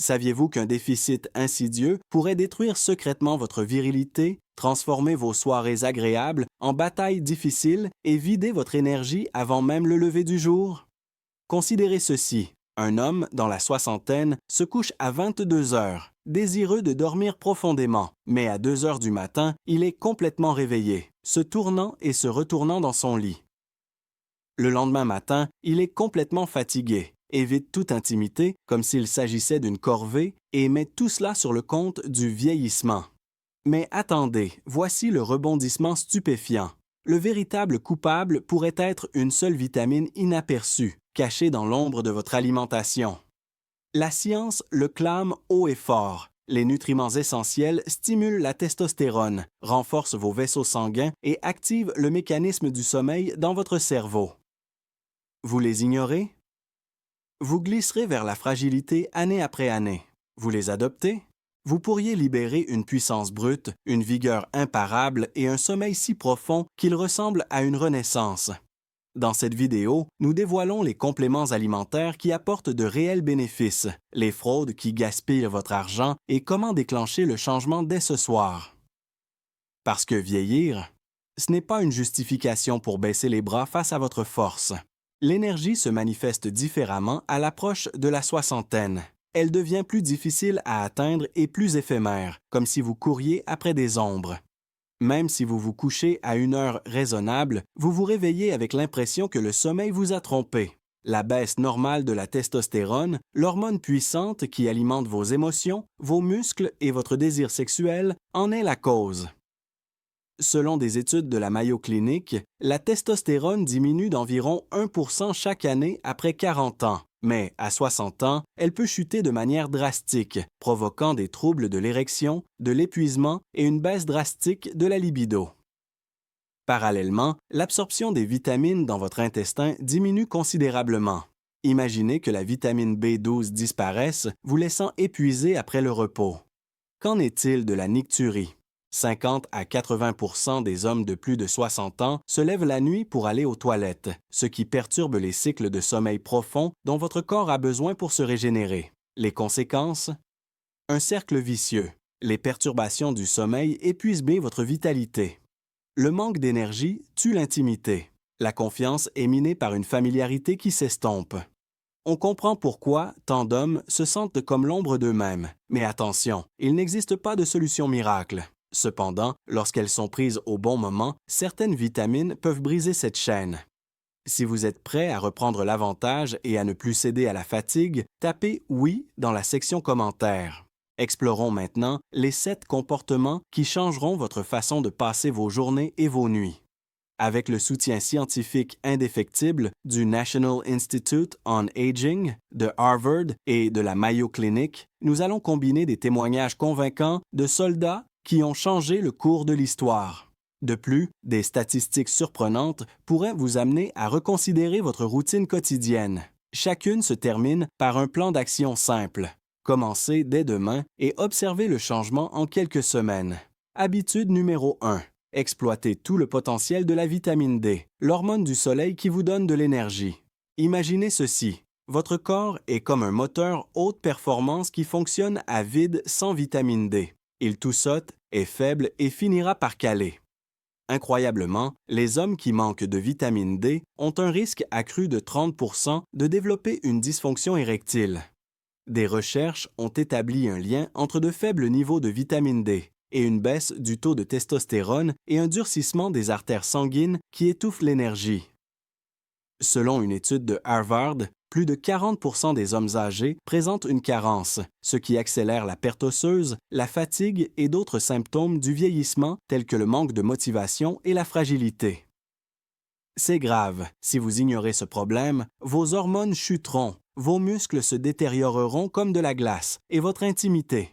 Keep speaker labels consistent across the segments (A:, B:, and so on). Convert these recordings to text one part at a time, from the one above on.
A: Saviez-vous qu'un déficit insidieux pourrait détruire secrètement votre virilité, transformer vos soirées agréables en batailles difficiles et vider votre énergie avant même le lever du jour? Considérez ceci. Un homme, dans la soixantaine, se couche à 22 heures, désireux de dormir profondément, mais à 2 heures du matin, il est complètement réveillé, se tournant et se retournant dans son lit. Le lendemain matin, il est complètement fatigué, évite toute intimité comme s'il s'agissait d'une corvée et met tout cela sur le compte du vieillissement. Mais attendez, voici le rebondissement stupéfiant. Le véritable coupable pourrait être une seule vitamine inaperçue, cachée dans l'ombre de votre alimentation. La science le clame haut et fort. Les nutriments essentiels stimulent la testostérone, renforcent vos vaisseaux sanguins et activent le mécanisme du sommeil dans votre cerveau. Vous les ignorez? Vous glisserez vers la fragilité année après année. Vous les adoptez? Vous pourriez libérer une puissance brute, une vigueur imparable et un sommeil si profond qu'il ressemble à une renaissance. Dans cette vidéo, nous dévoilons les compléments alimentaires qui apportent de réels bénéfices, les fraudes qui gaspillent votre argent et comment déclencher le changement dès ce soir. Parce que vieillir, ce n'est pas une justification pour baisser les bras face à votre force. L'énergie se manifeste différemment à l'approche de la soixantaine. Elle devient plus difficile à atteindre et plus éphémère, comme si vous couriez après des ombres. Même si vous vous couchez à une heure raisonnable, vous vous réveillez avec l'impression que le sommeil vous a trompé. La baisse normale de la testostérone, l'hormone puissante qui alimente vos émotions, vos muscles et votre désir sexuel, en est la cause. Selon des études de la Mayo Clinic, la testostérone diminue d'environ 1% chaque année après 40 ans. Mais à 60 ans, elle peut chuter de manière drastique, provoquant des troubles de l'érection, de l'épuisement et une baisse drastique de la libido. Parallèlement, l'absorption des vitamines dans votre intestin diminue considérablement. Imaginez que la vitamine B12 disparaisse, vous laissant épuisé après le repos. Qu'en est-il de la nicturie? 50 à 80% des hommes de plus de 60 ans se lèvent la nuit pour aller aux toilettes, ce qui perturbe les cycles de sommeil profond dont votre corps a besoin pour se régénérer. Les conséquences? Un cercle vicieux. Les perturbations du sommeil épuisent bien votre vitalité. Le manque d'énergie tue l'intimité. La confiance est minée par une familiarité qui s'estompe. On comprend pourquoi tant d'hommes se sentent comme l'ombre d'eux-mêmes. Mais attention, il n'existe pas de solution miracle. Cependant, lorsqu'elles sont prises au bon moment, certaines vitamines peuvent briser cette chaîne. Si vous êtes prêt à reprendre l'avantage et à ne plus céder à la fatigue, tapez « Oui » dans la section commentaires. Explorons maintenant les 7 comportements qui changeront votre façon de passer vos journées et vos nuits. Avec le soutien scientifique indéfectible du National Institute on Aging, de Harvard et de la Mayo Clinic, nous allons combiner des témoignages convaincants de soldats qui ont changé le cours de l'histoire. De plus, des statistiques surprenantes pourraient vous amener à reconsidérer votre routine quotidienne. Chacune se termine par un plan d'action simple. Commencez dès demain et observez le changement en quelques semaines. Habitude numéro 1. Exploitez tout le potentiel de la vitamine D, l'hormone du soleil qui vous donne de l'énergie. Imaginez ceci. Votre corps est comme un moteur haute performance qui fonctionne à vide sans vitamine D. Il toussote, est faible et finira par caler. Incroyablement, les hommes qui manquent de vitamine D ont un risque accru de 30% de développer une dysfonction érectile. Des recherches ont établi un lien entre de faibles niveaux de vitamine D et une baisse du taux de testostérone et un durcissement des artères sanguines qui étouffent l'énergie. Selon une étude de Harvard, plus de 40% des hommes âgés présentent une carence, ce qui accélère la perte osseuse, la fatigue et d'autres symptômes du vieillissement tels que le manque de motivation et la fragilité. C'est grave, si vous ignorez ce problème, vos hormones chuteront, vos muscles se détérioreront comme de la glace et votre intimité.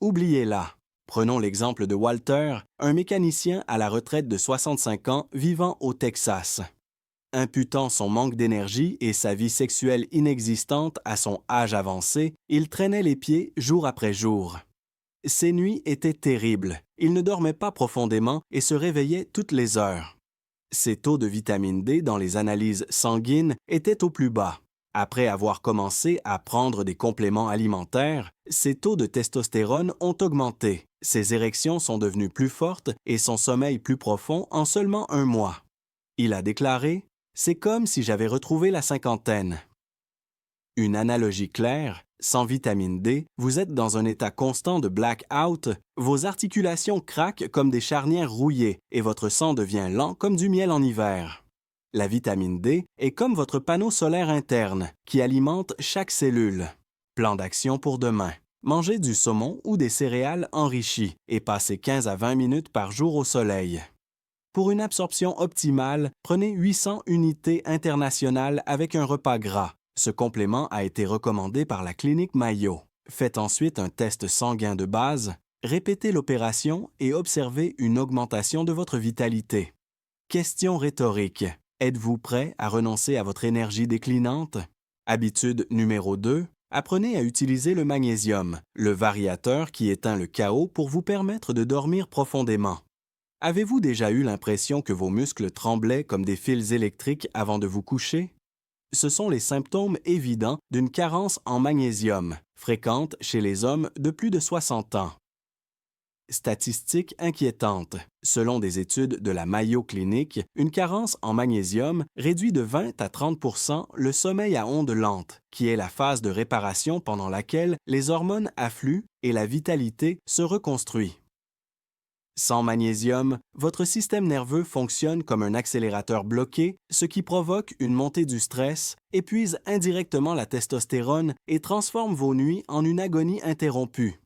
A: Oubliez-la. Prenons l'exemple de Walter, un mécanicien à la retraite de 65 ans vivant au Texas. Imputant son manque d'énergie et sa vie sexuelle inexistante à son âge avancé, il traînait les pieds jour après jour. Ses nuits étaient terribles, il ne dormait pas profondément et se réveillait toutes les heures. Ses taux de vitamine D dans les analyses sanguines étaient au plus bas. Après avoir commencé à prendre des compléments alimentaires, ses taux de testostérone ont augmenté, ses érections sont devenues plus fortes et son sommeil plus profond en seulement un mois. Il a déclaré « C'est comme si j'avais retrouvé la cinquantaine ». Une analogie claire, sans vitamine D, vous êtes dans un état constant de black-out, vos articulations craquent comme des charnières rouillées et votre sang devient lent comme du miel en hiver. La vitamine D est comme votre panneau solaire interne qui alimente chaque cellule. Plan d'action pour demain. Mangez du saumon ou des céréales enrichies et passez 15 à 20 minutes par jour au soleil. Pour une absorption optimale, prenez 800 unités internationales avec un repas gras. Ce complément a été recommandé par la clinique Mayo. Faites ensuite un test sanguin de base, répétez l'opération et observez une augmentation de votre vitalité. Question rhétorique. Êtes-vous prêt à renoncer à votre énergie déclinante? Habitude numéro 2. Apprenez à utiliser le magnésium, le variateur qui éteint le chaos pour vous permettre de dormir profondément. Avez-vous déjà eu l'impression que vos muscles tremblaient comme des fils électriques avant de vous coucher? Ce sont les symptômes évidents d'une carence en magnésium, fréquente chez les hommes de plus de 60 ans. Statistiques inquiétantes. Selon des études de la Mayo Clinic, une carence en magnésium réduit de 20 à 30 % le sommeil à ondes lentes, qui est la phase de réparation pendant laquelle les hormones affluent et la vitalité se reconstruit. Sans magnésium, votre système nerveux fonctionne comme un accélérateur bloqué, ce qui provoque une montée du stress, épuise indirectement la testostérone et transforme vos nuits en une agonie interrompue.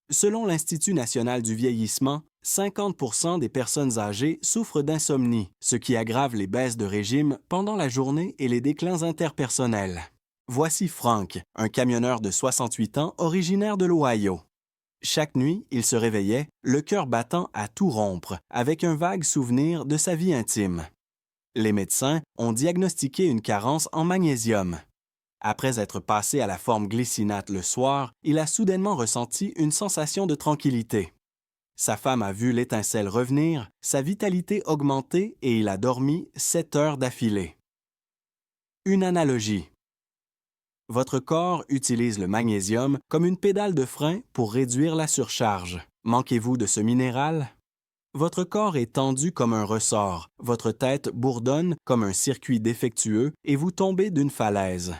A: Selon l'Institut national du vieillissement, 50 % des personnes âgées souffrent d'insomnie, ce qui aggrave les baisses de régime pendant la journée et les déclins interpersonnels. Voici Frank, un camionneur de 68 ans originaire de l'Ohio. Chaque nuit, il se réveillait, le cœur battant à tout rompre, avec un vague souvenir de sa vie intime. Les médecins ont diagnostiqué une carence en magnésium. Après être passé à la forme glycinate le soir, il a soudainement ressenti une sensation de tranquillité. Sa femme a vu l'étincelle revenir, sa vitalité augmenter et il a dormi 7 heures d'affilée. Une analogie. Votre corps utilise le magnésium comme une pédale de frein pour réduire la surcharge. Manquez-vous de ce minéral? Votre corps est tendu comme un ressort, votre tête bourdonne comme un circuit défectueux et vous tombez d'une falaise.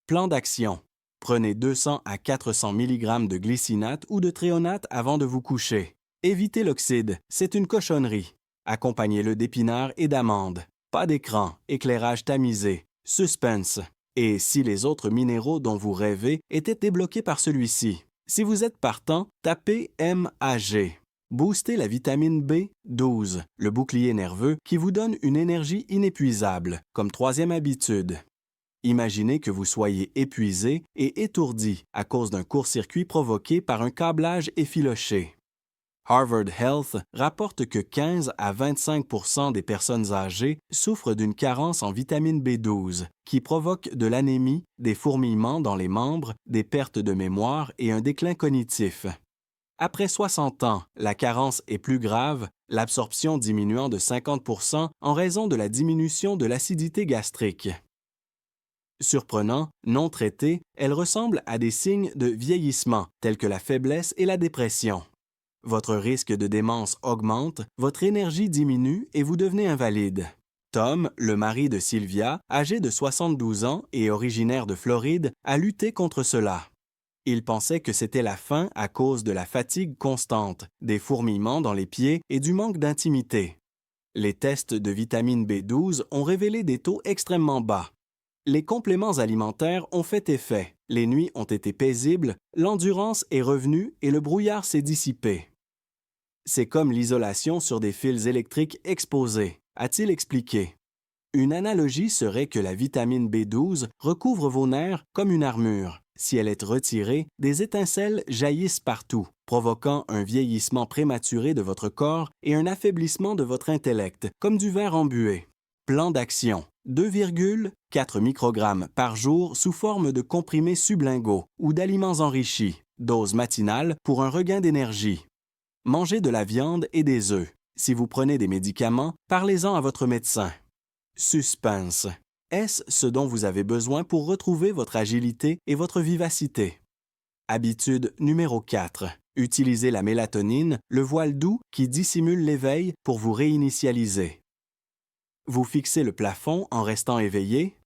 A: Plan d'action. Prenez 200 à 400 mg de glycinate ou de thréonate avant de vous coucher. Évitez l'oxyde, c'est une cochonnerie. Accompagnez-le d'épinards et d'amandes. Pas d'écran, éclairage tamisé, suspense. Et si les autres minéraux dont vous rêvez étaient débloqués par celui-ci? Si vous êtes partant, tapez MAG. Boostez la vitamine B12, le bouclier nerveux qui vous donne une énergie inépuisable, comme troisième habitude. Imaginez que vous soyez épuisé et étourdi à cause d'un court-circuit provoqué par un câblage effiloché. Harvard Health rapporte que 15 à 25 % des personnes âgées souffrent d'une carence en vitamine B12, qui provoque de l'anémie, des fourmillements dans les membres, des pertes de mémoire et un déclin cognitif. Après 60 ans, la carence est plus grave, l'absorption diminuant de 50 % en raison de la diminution de l'acidité gastrique. Surprenant, non traitée, elle ressemble à des signes de vieillissement, tels que la faiblesse et la dépression. Votre risque de démence augmente, votre énergie diminue et vous devenez invalide. Tom, le mari de Sylvia, âgé de 72 ans et originaire de Floride, a lutté contre cela. Il pensait que c'était la fin à cause de la fatigue constante, des fourmillements dans les pieds et du manque d'intimité. Les tests de vitamine B12 ont révélé des taux extrêmement bas. Les compléments alimentaires ont fait effet, les nuits ont été paisibles, l'endurance est revenue et le brouillard s'est dissipé. C'est comme l'isolation sur des fils électriques exposés, a-t-il expliqué. Une analogie serait que la vitamine B12 recouvre vos nerfs comme une armure. Si elle est retirée, des étincelles jaillissent partout, provoquant un vieillissement prématuré de votre corps et un affaiblissement de votre intellect, comme du verre embué. Plan d'action. 2,4 microgrammes par jour sous forme de comprimés sublinguaux ou d'aliments enrichis. Dose matinale pour un regain d'énergie. Mangez de la viande et des œufs. Si vous prenez des médicaments, parlez-en à votre médecin. Suspense. Est-ce ce dont vous avez besoin pour retrouver votre agilité et votre vivacité? Habitude numéro 4. Utilisez la mélatonine, le voile doux qui dissimule l'éveil pour vous réinitialiser. Vous fixez le plafond en restant éveillé.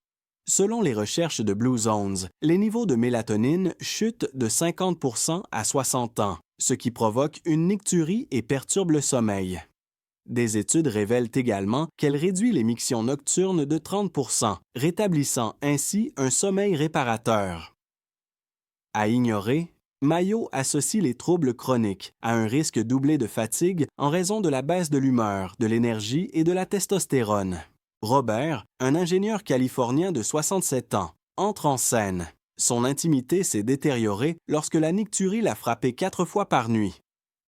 A: Selon les recherches de Blue Zones, les niveaux de mélatonine chutent de 50% à 60 ans, ce qui provoque une nicturie et perturbe le sommeil. Des études révèlent également qu'elle réduit l'émission nocturne de 30%, rétablissant ainsi un sommeil réparateur. À ignorer, Mayo associe les troubles chroniques à un risque doublé de fatigue en raison de la baisse de l'humeur, de l'énergie et de la testostérone. Robert, un ingénieur californien de 67 ans, entre en scène. Son intimité s'est détériorée lorsque la nicturie l'a frappé 4 fois par nuit.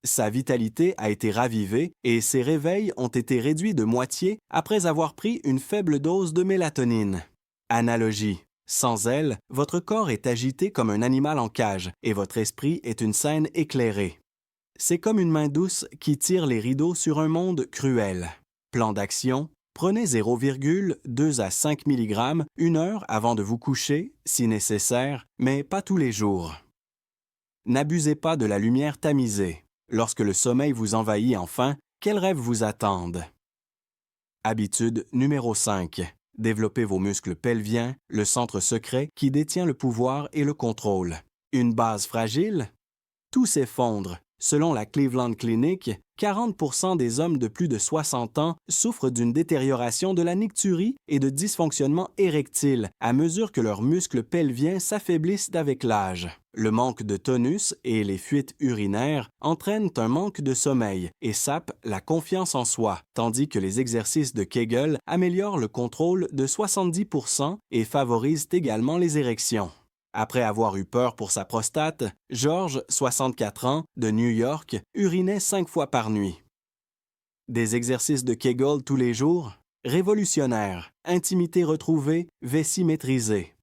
A: Sa vitalité a été ravivée et ses réveils ont été réduits de moitié après avoir pris une faible dose de mélatonine. Analogie. Sans elle, votre corps est agité comme un animal en cage et votre esprit est une scène éclairée. C'est comme une main douce qui tire les rideaux sur un monde cruel. Plan d'action. Prenez 0,2 à 5 mg 1 heure avant de vous coucher, si nécessaire, mais pas tous les jours. N'abusez pas de la lumière tamisée. Lorsque le sommeil vous envahit enfin, quels rêves vous attendent? Habitude numéro 5. Développez vos muscles pelviens, le centre secret qui détient le pouvoir et le contrôle. Une base fragile? Tout s'effondre. Selon la Cleveland Clinic, 40% des hommes de plus de 60 ans souffrent d'une détérioration de la nicturie et de dysfonctionnement érectile à mesure que leurs muscles pelviens s'affaiblissent avec l'âge. Le manque de tonus et les fuites urinaires entraînent un manque de sommeil et sapent la confiance en soi, tandis que les exercices de Kegel améliorent le contrôle de 70% et favorisent également les érections. Après avoir eu peur pour sa prostate, George, 64 ans, de New York, urinait 5 fois par nuit. Des exercices de Kegel tous les jours? Révolutionnaire, intimité retrouvée, vessie maîtrisée.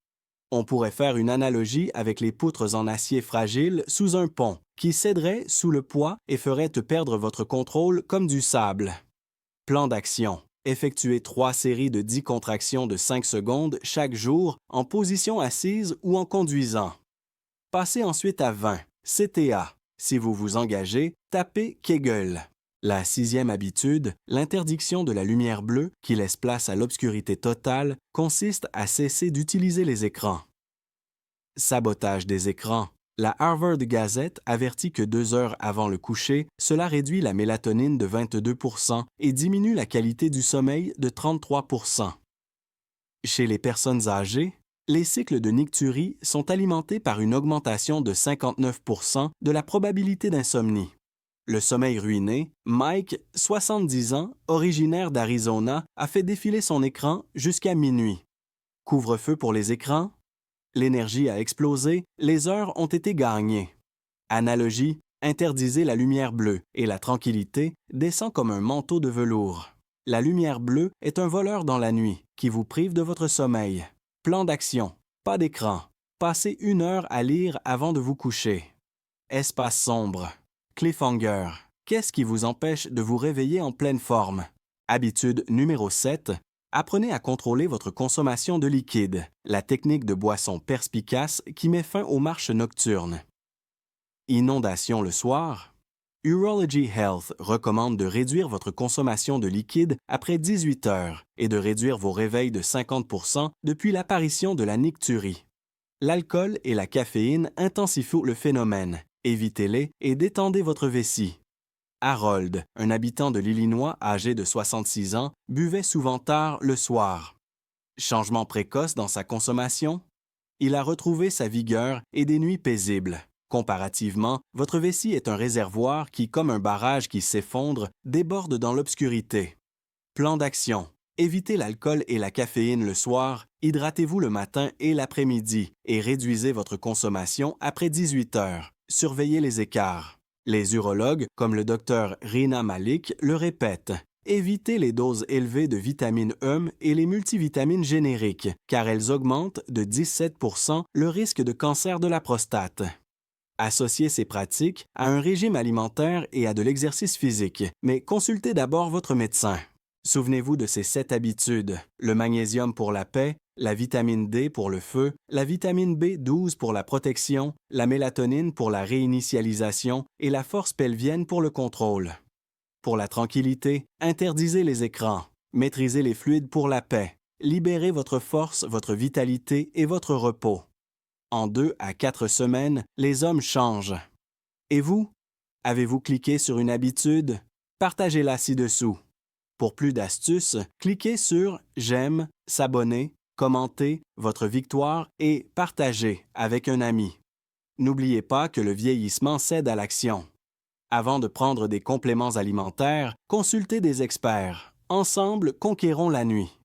A: On pourrait faire une analogie avec les poutres en acier fragile sous un pont, qui céderaient sous le poids et feraient te perdre votre contrôle comme du sable. Plan d'action. Effectuez 3 séries de 10 contractions de 5 secondes chaque jour en position assise ou en conduisant. Passez ensuite à 20, CTA. Si vous vous engagez, tapez Kegel. La 6e habitude, l'interdiction de la lumière bleue qui laisse place à l'obscurité totale, consiste à cesser d'utiliser les écrans. Sabotage des écrans. La Harvard Gazette avertit que 2 heures avant le coucher, cela réduit la mélatonine de 22% et diminue la qualité du sommeil de 33%. Chez les personnes âgées, les cycles de nicturie sont alimentés par une augmentation de 59% de la probabilité d'insomnie. Le sommeil ruiné, Mike, 70 ans, originaire d'Arizona, a fait défiler son écran jusqu'à minuit. Couvre-feu pour les écrans? L'énergie a explosé, les heures ont été gagnées. Analogie, interdisez la lumière bleue et la tranquillité descend comme un manteau de velours. La lumière bleue est un voleur dans la nuit qui vous prive de votre sommeil. Plan d'action, pas d'écran. Passez 1 heure à lire avant de vous coucher. Espace sombre. Cliffhanger. Qu'est-ce qui vous empêche de vous réveiller en pleine forme? Habitude numéro 7. Apprenez à contrôler votre consommation de liquide, la technique de boisson perspicace qui met fin aux marches nocturnes. Inondation le soir? Urology Health recommande de réduire votre consommation de liquide après 18 heures et de réduire vos réveils de 50% depuis l'apparition de la nicturie. L'alcool et la caféine intensifient le phénomène. Évitez-les et détendez votre vessie. Harold, un habitant de l'Illinois âgé de 66 ans, buvait souvent tard le soir. Changement précoce dans sa consommation? Il a retrouvé sa vigueur et des nuits paisibles. Comparativement, votre vessie est un réservoir qui, comme un barrage qui s'effondre, déborde dans l'obscurité. Plan d'action. Évitez l'alcool et la caféine le soir, hydratez-vous le matin et l'après-midi et réduisez votre consommation après 18 heures. Surveillez les écarts. Les urologues, comme le docteur Rina Malik, le répètent. Évitez les doses élevées de vitamine E et les multivitamines génériques, car elles augmentent de 17% le risque de cancer de la prostate. Associez ces pratiques à un régime alimentaire et à de l'exercice physique, mais consultez d'abord votre médecin. Souvenez-vous de ces 7 habitudes: le magnésium pour la paix, la vitamine D pour le feu, la vitamine B12 pour la protection, la mélatonine pour la réinitialisation et la force pelvienne pour le contrôle. Pour la tranquillité, interdisez les écrans, maîtrisez les fluides pour la paix, libérez votre force, votre vitalité et votre repos. En 2 à 4 semaines, les hommes changent. Et vous? Avez-vous cliqué sur une habitude? Partagez-la ci-dessous. Pour plus d'astuces, cliquez sur J'aime, S'abonner, Commenter, Votre victoire et Partager avec un ami. N'oubliez pas que le vieillissement cède à l'action. Avant de prendre des compléments alimentaires, consultez des experts. Ensemble, conquérons la nuit.